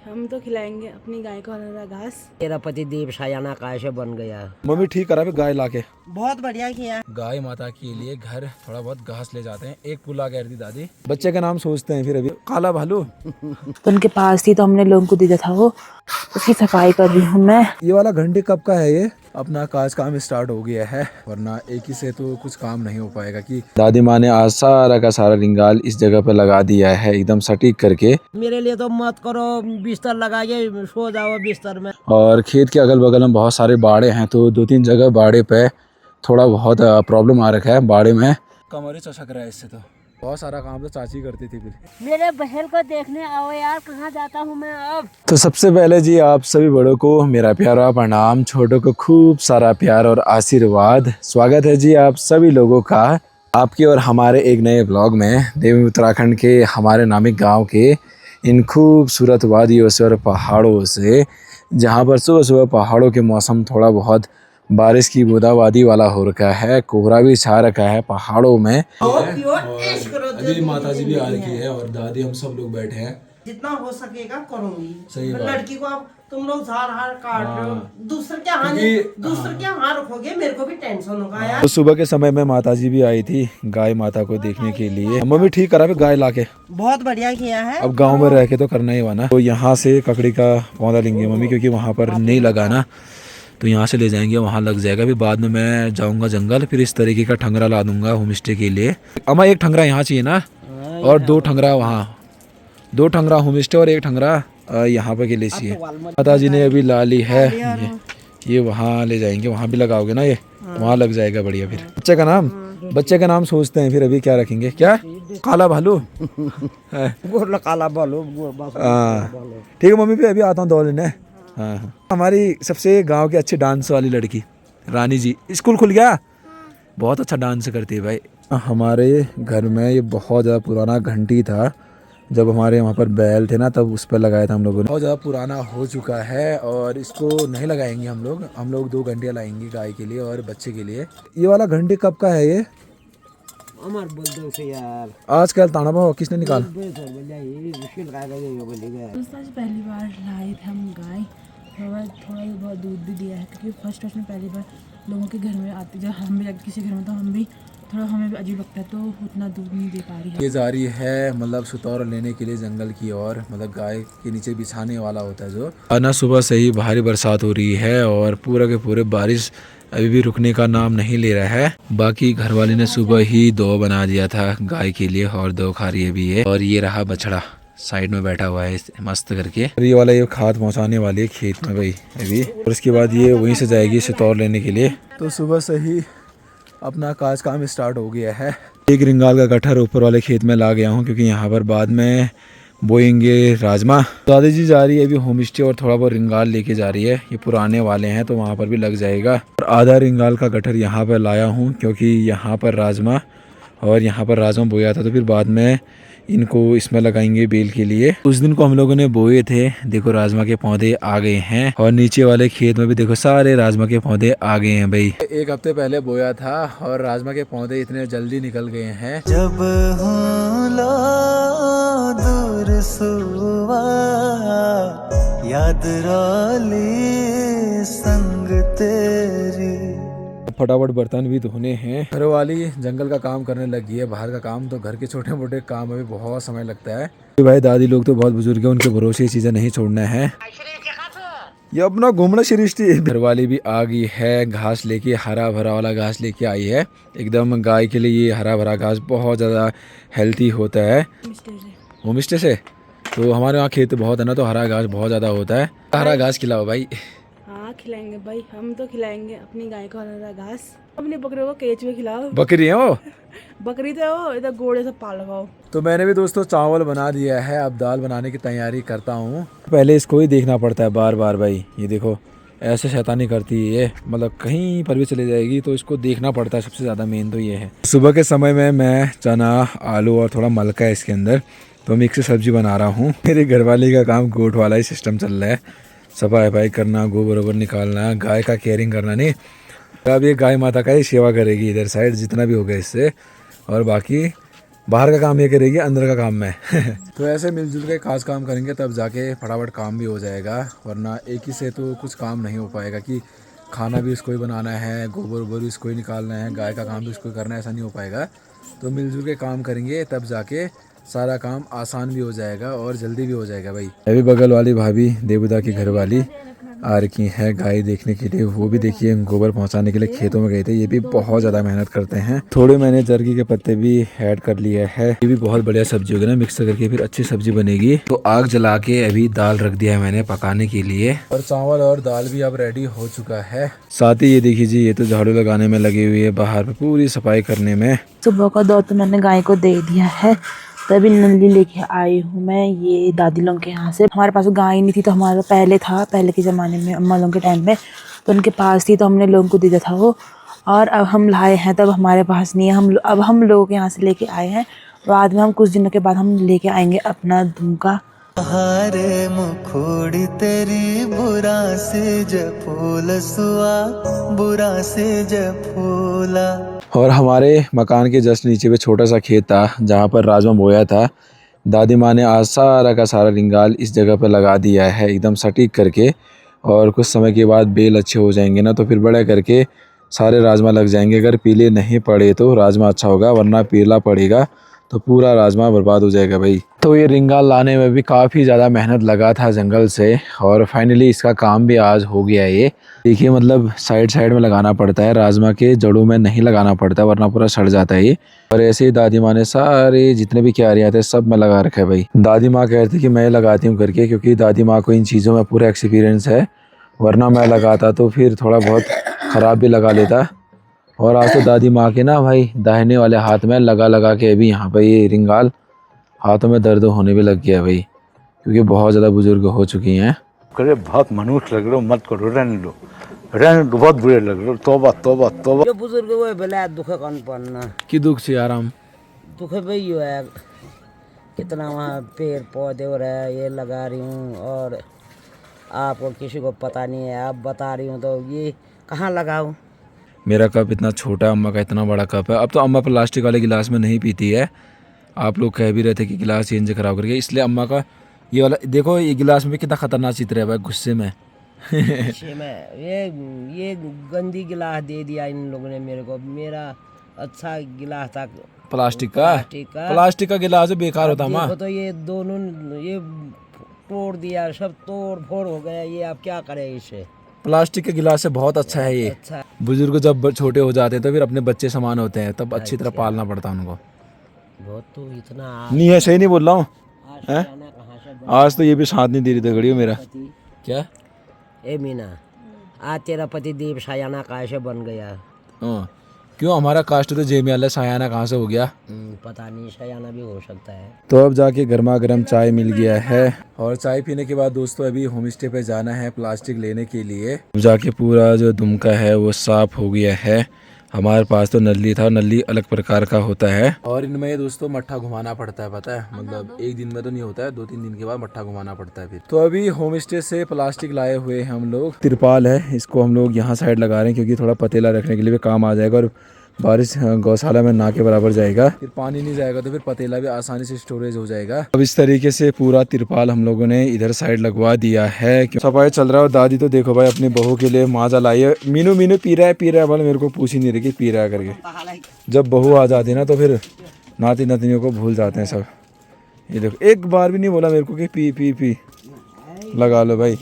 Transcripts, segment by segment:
हम तो खिलाएंगे अपनी गाय को हरा घास। मेरा पति देव शायाना काय से बन गया। मम्मी ठीक करा गाय लाके। बहुत बढ़िया किया। गाय माता के लिए घर थोड़ा बहुत घास ले जाते हैं। एक पुला कह रही थी दादी। बच्चे का नाम सोचते हैं फिर अभी काला भालू। तो उनके पास थी तो हमने लोगों को दिया था, वो उसकी सफाई कर रही हूँ मैं। ये वाला घंटे कब का है? ये अपना काज काम स्टार्ट हो गया है, वरना एक ही से तो कुछ काम नहीं हो पाएगा। कि दादी माँ ने आज सारा का सारा रिंगाल इस जगह पे लगा दिया है एकदम सटीक करके। मेरे लिए तो मत करो, बिस्तर लगाइए, सो जाओ बिस्तर में। और खेत के अगल बगल में बहुत सारे बाड़े हैं, तो 2-3 जगह बाड़े पे थोड़ा बहुत प्रॉब्लम आ रखा है। बाड़े में कमरे चसक रहा है इससे। तो बहुत सारा काम तो चाची करती थी। फिर मेरे बहन को देखने आओ यार, कहाँ जाता हूँ मैं अब। तो सबसे पहले जी आप सभी बड़ों को मेरा प्यारा प्रणाम, छोटों को खूब सारा प्यार और आशीर्वाद। स्वागत है जी आप सभी लोगों का आपके और हमारे एक नए ब्लॉग में, देवी उत्तराखंड के हमारे नामिक गांव के इन खूबसूरत वादियों से और पहाड़ों से, जहां पर सुबह सुबह पहाड़ों के मौसम थोड़ा बहुत बारिश की बूंदाबांदी वाला हो रखा है, कोहरा भी छा रखा है पहाड़ों में। अभी माता जी भी आ रखी है और दादी, हम सब लोग बैठे हैं। जितना हो सकेगा करूंगी। सही बात। लड़की को अब तुम लोग झाड़ हार काट रहे हो, दूसरे के यहाँ रखोगे, मेरे को भी टेंशन होगा यार। तो सुबह के समय में माता जी भी आई थी गाय माता को देखने के लिए। मम्मी ठीक करा गाय लाके। बहुत बढ़िया किया है। अब गांव में रह के तो करना ही हुआ ना। तो यहाँ से ककड़ी का पौधा लेंगे मम्मी, क्योंकि वहाँ पर नहीं लगा ना, तो यहाँ से ले जाएंगे, वहाँ लग जाएगा। फिर बाद में मैं जाऊँगा जंगल, फिर इस तरीके का ठंगरा ला दूंगा होम स्टे के लिए। अम्मा एक ठंगरा यहाँ चाहिए ना, और 2 ठंगरा वहाँ, 2 ठंगरा होम स्टे और 1 ठंगरा यहाँ पे के लिए चाहिए। माता जी ने अभी ला ली है। ये वहाँ ले जाएंगे, वहाँ भी लगाओगे ना, ये वहाँ लग जाएगा बढ़िया। फिर बच्चे का नाम सोचते हैं फिर अभी क्या रखेंगे। क्या काला भालू काला बोलो। ठीक है मम्मी, भी अभी आता हूँ दौड़ लेने। हाँ, हमारी सबसे गांव की अच्छी डांस वाली लड़की रानी जी, स्कूल खुल गया, बहुत अच्छा डांस करती है भाई। हमारे घर में ये बहुत ज़्यादा पुराना घंटी था, जब हमारे वहाँ पर बैल थे ना, तब उस पर लगाया था हम लोगों ने। बहुत ज़्यादा पुराना हो चुका है और इसको नहीं लगाएंगे हम लोग 2 घंटियाँ लाएंगे गाय के लिए और बच्चे के लिए। ये वाला घंटी कब का है ये? अमर बोल दो से यार, आजकल ताना भाव किसने निकाला? पहली बार लाए थे हम गाय, थोड़ा बहुत दूध भी दिया है, क्योंकि फर्स्ट में पहली बार लोगों के घर में आती, जब हम भी जाते किसी घर में, तो हम भी थोड़ा, हमें भी अजीब लगता है, तो उतना दूध नहीं दे पा रही है। ये जा रही है मतलब सुतौर लेने के लिए जंगल की ओर, मतलब गाय के नीचे बिछाने वाला होता है जो। आना सुबह से ही भारी बरसात हो रही है और पूरा के पूरे बारिश अभी भी रुकने का नाम नहीं ले रहा है। बाकी घर वाले ने सुबह ही 2 बना दिया था गाय के लिए, और 2 खा रही है भी है। और ये रहा बछड़ा साइड में बैठा हुआ है मस्त करके। ये वाला ये खाद पहुंचाने वाली है खेत में भाई अभी, और उसके बाद ये वहीं से जाएगी सुतौर लेने के लिए। तो सुबह से ही अपना काज काम स्टार्ट हो गया है। एक रिंगाल का गट्ठर ऊपर वाले खेत में ला गया हूँ, क्योंकि यहाँ पर बाद में बोएंगे राजमा। दादी जी जा रही है अभी होम स्टे और थोड़ा बहुत रिंगाल लेके जा रही है, ये पुराने वाले हैं तो वहाँ पर भी लग जाएगा। और आधा रिंगाल का गट्ठर यहाँ पर लाया हूँ, क्योंकि यहाँ पर राजमा बोया था, तो फिर बाद में इनको इसमें लगाएंगे बेल के लिए। उस दिन को हम लोगों ने बोए थे, देखो राजमा के पौधे आ गए हैं, और नीचे वाले खेत में भी देखो सारे राजमा के पौधे आ गए हैं भाई। 1 हफ्ते पहले बोया था और राजमा के पौधे इतने जल्दी निकल गए हैं। जब दूर सुवा याद राली संग तेरी। फटाफट बर्तन भी धोने हैं। घर वाली जंगल का काम करने लगी है, बाहर का काम तो घर के छोटे मोटे काम में भी बहुत समय लगता है। भाई दादी लोग तो बहुत बुजुर्ग है, उनके भरोसे ये चीजें नहीं छोड़ना है। ये अपना घूमना सृष्टि। घर वाली भी आ गई है घास लेके, हरा भरा वाला घास लेके आई है एकदम। गाय के लिए ये हरा भरा घास बहुत ज्यादा हेल्थी होता है। होम स्टे से तो हमारे वहाँ खेत बहुत है ना, तो हरा घास बहुत ज्यादा होता है। हरा घास खिलाओ भाई। हाँ खिलाएंगे भाई, हम तो खिलाएंगे अपनी गाय को हरा घास। अपनी बकरियों को केच में खिलाओ। बकरी है वो? बकरी तो वो इधर घोड़े से पाल लगाओ। तो मैंने भी दोस्तों चावल बना दिया है, अब दाल बनाने की तैयारी करता हूँ। पहले इसको ही देखना पड़ता है बार बार भाई। ये देखो ऐसे शैतानी करती है ये, मतलब कहीं पर भी चली जाएगी, तो इसको देखना पड़ता है। सबसे ज़्यादा मेन तो ये है। सुबह के समय में मैं चना, आलू और थोड़ा मलका है इसके अंदर, तो मिक्स सब्जी बना रहा हूँ। मेरे घरवाले का काम गोट वाला ही सिस्टम चल रहा है, सफाई वफाई करना, गोबर वोबर निकालना, गाय का केयरिंग करना। नहीं, अब ये गाय माता का ही सेवा करेगी इधर साइड जितना भी होगा इससे, और बाकी बाहर का काम ये करेगी, अंदर का काम मैं। तो ऐसे मिलजुल के खास काम करेंगे तब जाके फटाफट काम भी हो जाएगा, वरना एक ही से तो कुछ काम नहीं हो पाएगा कि खाना भी उसको ही बनाना है, गोबर वोबर भी उसको ही निकालना है, गाय का काम भी उसको ही करना है, ऐसा नहीं हो पाएगा। तो मिलजुल के काम करेंगे तब जाके सारा काम आसान भी हो जाएगा और जल्दी भी हो जाएगा भाई। अभी बगल वाली भाभी देवदा की घर वाली आ रखी है गाय देखने के लिए। वो भी देखिए गोबर पहुंचाने के लिए खेतों में गए थे। ये भी बहुत ज़्यादा मेहनत करते हैं। थोड़े मैंने जर्गी के पत्ते भी ऐड कर लिए है। ये भी बहुत बढ़िया सब्जी होगी ना, मिक्स करके फिर अच्छी सब्जी बनेगी। तो आग जला के अभी दाल रख दिया है मैंने पकाने के लिए, और चावल और दाल भी अब रेडी हो चुका है। साथ ही ये देखिए जी, ये तो झाड़ू लगाने में लगी हुई है, बाहर पे पूरी सफाई करने में। सुबह का दो तो मैंने गाय को दे दिया है, तभी नली लेके आई हूँ मैं ये दादी लोग के यहाँ से। हमारे पास गाय नहीं थी तो हमारा पहले था, पहले के ज़माने में अम्मा लोगों के टाइम में तो उनके पास थी, तो हमने लोगों को दे दिया था वो। और अब हम लाए हैं तब हमारे पास नहीं है, अब हम लोगों के यहाँ से लेके आए हैं। बाद में हम कुछ दिनों के बाद हम लेके आएंगे अपना दुमका। हारे मुखोड़ी तेरी बुरा से जफूल सुआ, बुरा से जफूला। और हमारे मकान के जस्ट नीचे पे छोटा सा खेत था जहाँ पर राजमा बोया था। दादी माँ ने आज सारा का सारा रिंगाल इस जगह पर लगा दिया है एकदम सटीक करके, और कुछ समय के बाद बेल अच्छे हो जाएंगे ना तो फिर बड़ा करके सारे राजमा लग जाएंगे। अगर पीले नहीं पड़े तो राजमा अच्छा होगा, वरना पीला पड़ेगा तो पूरा राजमा बर्बाद हो जाएगा भाई। तो ये रिंगाल लाने में भी काफ़ी ज़्यादा मेहनत लगा था जंगल से, और फाइनली इसका काम भी आज हो गया। ये देखिए, मतलब साइड साइड में लगाना पड़ता है, राजमा के जड़ों में नहीं लगाना पड़ता वरना पूरा सड़ जाता है ये। और ऐसे ही दादी माँ ने सारे जितने भी क्यारियाँ थे सब में लगा रखा है भाई। दादी माँ कह रही थी कि मैं लगाती हूँ करके, क्योंकि दादी माँ को इन चीज़ों में पूरा एक्सपीरियंस है, वरना मैं लगाता तो फिर थोड़ा बहुत ख़राब भी लगा लेता। और आज तो दादी माँ के ना भाई दाहिने वाले हाथ में लगा के अभी यहाँ पे ये रिंगाल हाथों में दर्द होने भी लग गया भाई, क्योंकि बहुत ज़्यादा बुजुर्ग हो चुकी हैं। करे बहुत मनुष्य लग रहे हो, मत करो, रहने दो, बहुत बुरे लग रहे हो। तौबा तौबा तौबा। जो बुजुर्ग वो बेला दुख कौन पड़ना कि दुख से आराम दुख भाई हो है, कितना वहाँ पेड़ पौधे हो रहा है, ये लगा रही हूँ और आपको किसी को पता नहीं है, आप बता रही हूँ तो ये कहाँ लगाऊँ। मेरा कप इतना छोटा, अम्मा का इतना बड़ा कप है। अब तो अम्मा प्लास्टिक वाले गिलास में नहीं पीती है। आप लोग कह भी रहे थे कि गिलास चेंज खराब करके, इसलिए अम्मा का ये वाला देखो, ये गिलास में कितना खतरनाक चित्र है भाई, गुस्से में। ये गंदी गिलास दे दिया इन लोगों ने मेरे को। मेरा अच्छा गिलास था प्लास्टिक का गिलास बेकार होता माँ। तो ये दोनों ये तोड़ दिया, सब तोड़ फोड़ हो गया। ये आप क्या करें इसे? प्लास्टिक के गिलास से बहुत अच्छा है ये। अच्छा, बुजुर्ग जब छोटे हो जाते हैं तो फिर अपने बच्चे समान होते हैं, तब अच्छी तरह पालना पड़ता है उनको। बहुत तो इतना नहीं है, सही नहीं बोल रहा हूँ। कहाँ से आज तो ये भी साथ नहीं दे रही दगड़ी मेरा। क्या ए मीना, आज तेरा पति देव सायाना कहाँ से बन गया? क्यों, हमारा कास्ट तो जेमियाला सायाना कहाँ से हो गया? पता नहीं, सायाना भी हो सकता है। तो अब जाके गर्मा गर्म चाय मिल गया है, और चाय पीने के बाद दोस्तों अभी होम स्टे पे जाना है प्लास्टिक लेने के लिए। अब जाके पूरा जो दुमका है वो साफ हो गया है। हमारे पास तो नली था, नली अलग प्रकार का होता है, और इनमें दोस्तों मट्ठा घुमाना पड़ता है, पता है, मतलब एक दिन में तो नहीं होता है, 2-3 दिन के बाद मट्ठा घुमाना पड़ता है फिर। तो अभी होम स्टे से प्लास्टिक लाए हुए हैं हम लोग। तिरपाल है, इसको हम लोग यहाँ साइड लगा रहे हैं क्योंकि थोड़ा पतेला रखने के लिए भी काम आ जाएगा, और बारिश गौशाला में ना के बराबर जाएगा, फिर पानी नहीं जाएगा तो फिर पतेला भी आसानी से स्टोरेज हो जाएगा। अब इस तरीके से पूरा तिरपाल हम लोगों ने इधर साइड लगवा दिया है। सफाई चल रहा है। और दादी तो देखो भाई अपनी बहू के लिए माजा लाई है। मीनू पी रहा है बोले, मेरे को पूछ ही नहीं रही कि पी रहा है करके। जब बहू आ जाती है ना तो फिर नाती नतनियों को भूल जाते हैं सब। ये देखो, एक बार भी नहीं बोला मेरे को कि पी पी पी, लगा लो भाई।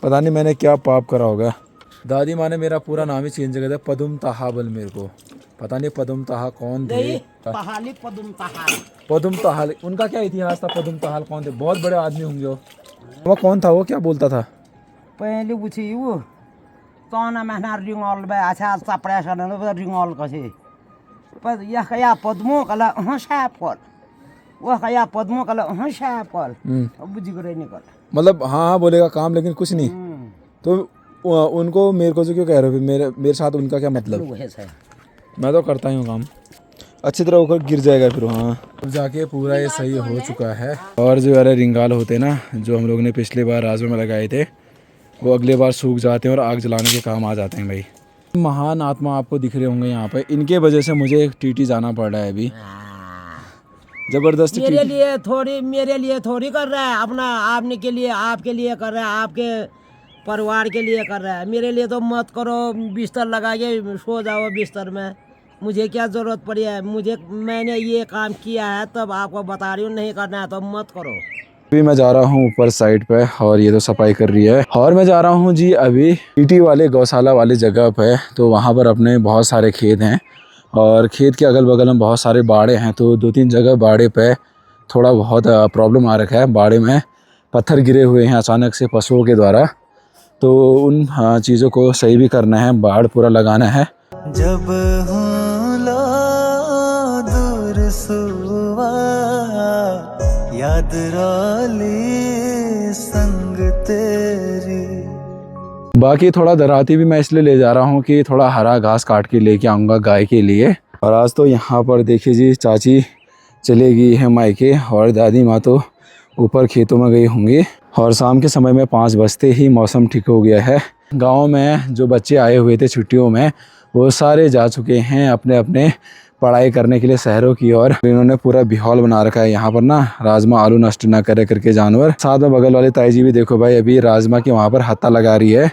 पता नहीं मैंने क्या पाप करा होगा। दादी माँ ने मेरा पूरा नाम ही चेंज कर दिया, पदुम तहाबल। मेरे को पता नहीं पदुम तहा कौन थे। पदुम तहाल, उनका क्या इतिहास था? पदुम तहाल कौन थे? बहुत बड़े आदमी होंगे वो कौन था? वो क्या बोलता था? पहले पूछी वो तो ना महना रिंगल बे अच्छा चपड़ा सन रिंगल कसे पर यह कया पद्मो कला हंसा फल, वह कया पद्मो कला हंसा फल। अब बुझी करे निकल, मतलब हाँ बोलेगा काम, लेकिन कुछ नहीं। तो उनको मेरे को जो क्यों कह रहे हो? मेरे साथ उनका क्या मतलब? मैं तो करता ही हूँ काम, अच्छी तरह होकर गिर जाएगा फिर। हाँ, अब जाके पूरा ये सही हो चुका है। और जो वाले रिंगाल होते ना, जो हम लोग ने पिछली बार राजमा में लगाए थे, वो अगले बार सूख जाते हैं और आग जलाने के काम आ जाते हैं भाई। महान आत्मा आपको दिख रहे होंगे यहाँ पे, इनके वजह से मुझे टीटी जाना पड़ रहा है अभी। जबरदस्ती मेरे लिए थोड़ी कर रहा है, अपना आपने के लिए, आपके लिए कर रहा है, आपके परिवार के लिए कर रहा है। मेरे लिए तो मत करो, बिस्तर लगा के सो जाओ बिस्तर में, मुझे क्या ज़रूरत पड़ी है, मैंने ये काम किया है तब आपको बता रही हूँ, नहीं करना है तो मत करो। अभी मैं जा रहा हूँ ऊपर साइड पे और ये तो सफाई कर रही है, और मैं जा रहा हूँ जी अभी पीटी वाले गौशाला वाली जगह पे। तो वहाँ पर अपने बहुत सारे खेत हैं और खेत के अगल बगल में बहुत सारे बाड़े हैं। तो 2-3 जगह बाड़े पे थोड़ा बहुत प्रॉब्लम आ रखा है, बाड़े में पत्थर गिरे हुए हैं अचानक से पशुओं के द्वारा। तो उन चीज़ों को सही भी करना है, बाड़ पूरा लगाना है। जब हूँ लो दूर सुवा याद रोली संग तेरी। बाकी थोड़ा दराती भी मैं इसलिए ले जा रहा हूँ कि थोड़ा हरा घास काट के लेके आऊँगा गाय के लिए। और आज तो यहाँ पर देखिए जी, चाची चली गई है मायके और दादी माँ तो ऊपर खेतों में गई होंगी। और शाम के समय में 5 बजते ही मौसम ठीक हो गया है। गांव में जो बच्चे आए हुए थे छुट्टियों में वो सारे जा चुके हैं अपने अपने पढ़ाई करने के लिए शहरों की ओर। इन्होंने पूरा बिहौल बना रखा है यहाँ पर ना, राजमा आलू नष्ट ना करे करके जानवर। साथ में बगल वाली ताई जी भी देखो भाई, अभी राजमा के वहाँ पर हत्ता लगा रही है।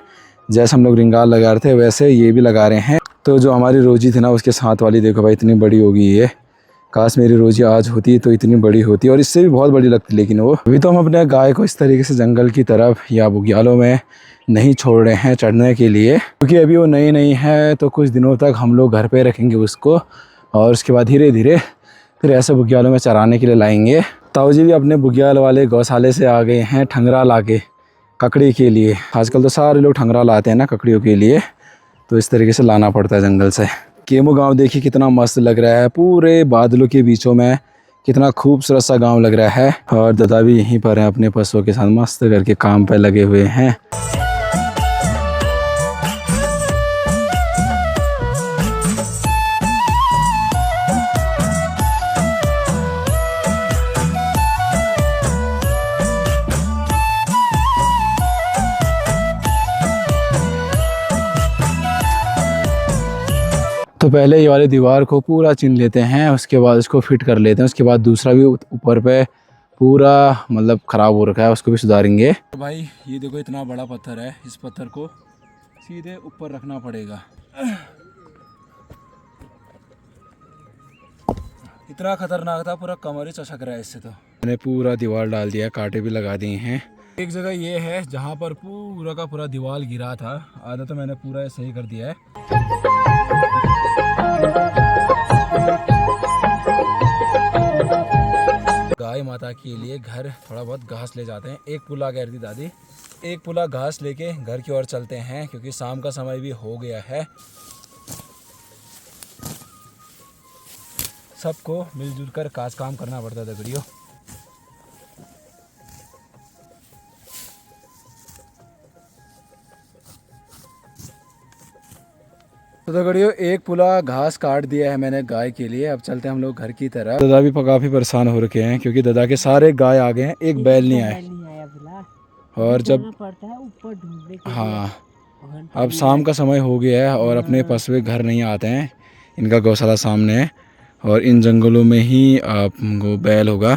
जैसे हम लोग रिंगाल लगा रहे थे वैसे ये भी लगा रहे हैं। तो जो हमारी रोजी थी ना, उसके साथ वाली देखो भाई इतनी बड़ी हो गई है। काश मेरी रोजी आज होती तो इतनी बड़ी होती, और इससे भी बहुत बड़ी लगती। लेकिन वो अभी तो हम अपने गाय को इस तरीके से जंगल की तरफ या बुग्यालों में नहीं छोड़ रहे हैं चढ़ने के लिए, क्योंकि अभी वो नई है। तो कुछ दिनों तक हम लोग घर पे रखेंगे उसको और उसके बाद धीरे धीरे फिर ऐसे बुग्यालों में चराने के लिए लाएंगे। ताऊ जी भी अपने बुग्याल वाले गौशाले से आ गए हैं ठंगरा ला के ककड़ी के लिए। आजकल तो सारे लोग ठंगरा लाते हैं ना ककड़ियों के लिए, तो इस तरीके से लाना पड़ता है जंगल से। केमो गांव देखिए कितना मस्त लग रहा है, पूरे बादलों के बीचों में कितना खूबसूरत सा गांव लग रहा है। और दादा भी यहीं पर हैं अपने पशुओं के साथ मस्त करके काम पे लगे हुए हैं। तो पहले ये वाली दीवार को पूरा चीन लेते हैं, उसके बाद इसको फिट कर लेते हैं। उसके बाद दूसरा भी ऊपर पे पूरा मतलब ख़राब हो रखा है, उसको भी सुधारेंगे। तो भाई ये देखो इतना बड़ा पत्थर है, इस पत्थर को सीधे ऊपर रखना पड़ेगा। इतना खतरनाक था, पूरा कमर ही चसक रहा है इससे। तो मैंने पूरा दीवार डाल दिया, कांटे भी लगा दिए हैं। एक जगह ये है जहाँ पर पूरा का पूरा दीवार गिरा था, आधा तो मैंने पूरा सही कर दिया है। गाय माता के लिए घर थोड़ा बहुत घास ले जाते हैं। एक पुला कह रही थी दादी, एक पुला घास लेके घर की ओर चलते हैं, क्योंकि शाम का समय भी हो गया है। सबको मिलजुल कर काम करना पड़ता है दगड़ियों। तो दगड़ियों एक पुला घास काट दिया है मैंने गाय के लिए। अब चलते हैं हम लोग घर की तरफ। दादा भी काफ़ी परेशान हो रखे हैं, क्योंकि दादा के सारे गाय आ गए हैं, एक बैल नहीं आया। और जब हाँ अब शाम का समय हो गया है और अपने पशु घर नहीं आते हैं। इनका गौशाला सामने है और इन जंगलों में ही आपको बैल होगा,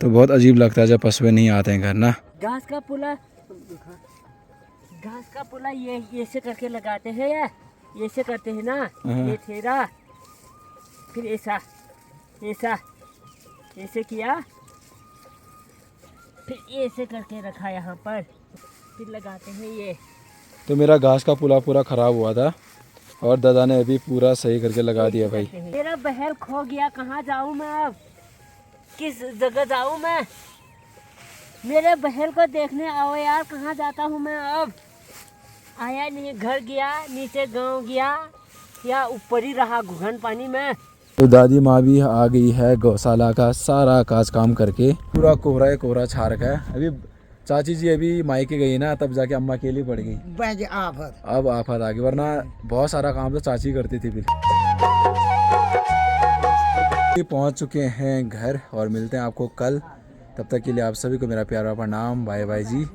तो बहुत अजीब लगता है जब पशु नहीं आते हैं घर ना। घास का पुला ये ऐसे करके लगाते हैं यार, ये ऐसे करते हैं ना, ये ठेरा फिर ऐसा ऐसा ऐसे किया, फिर ऐसे करके रखा यहाँ पर, फिर लगाते हैं ये। तो मेरा घास का पुला पूरा ख़राब हुआ था और दादा ने अभी पूरा सही करके लगा दिया भाई। मेरा बहल खो गया, कहाँ जाऊँ मैं अब, किस जगह जाऊँ मैं? मेरे बहल को देखने आओ यार, कहाँ जाता हूँ मैं अब? आया नहीं, घर गया, नीचे गांव गया या ऊपर ही रहा घुघन पानी में। तो दादी माँ भी आ गई है गौशाला का सारा काम करके। पूरा कोहरा छा रखा है। अभी चाची जी अभी मायके गई ना, तब जाके अम्मा अकेली पड़ गई। अब आफत आ गई, वरना बहुत सारा काम तो चाची करती थी। फिर पहुँच चुके हैं घर और मिलते हैं आपको कल। तब तक के लिए आप सभी को मेरा प्यारा प्रणाम। बाय बाय जी।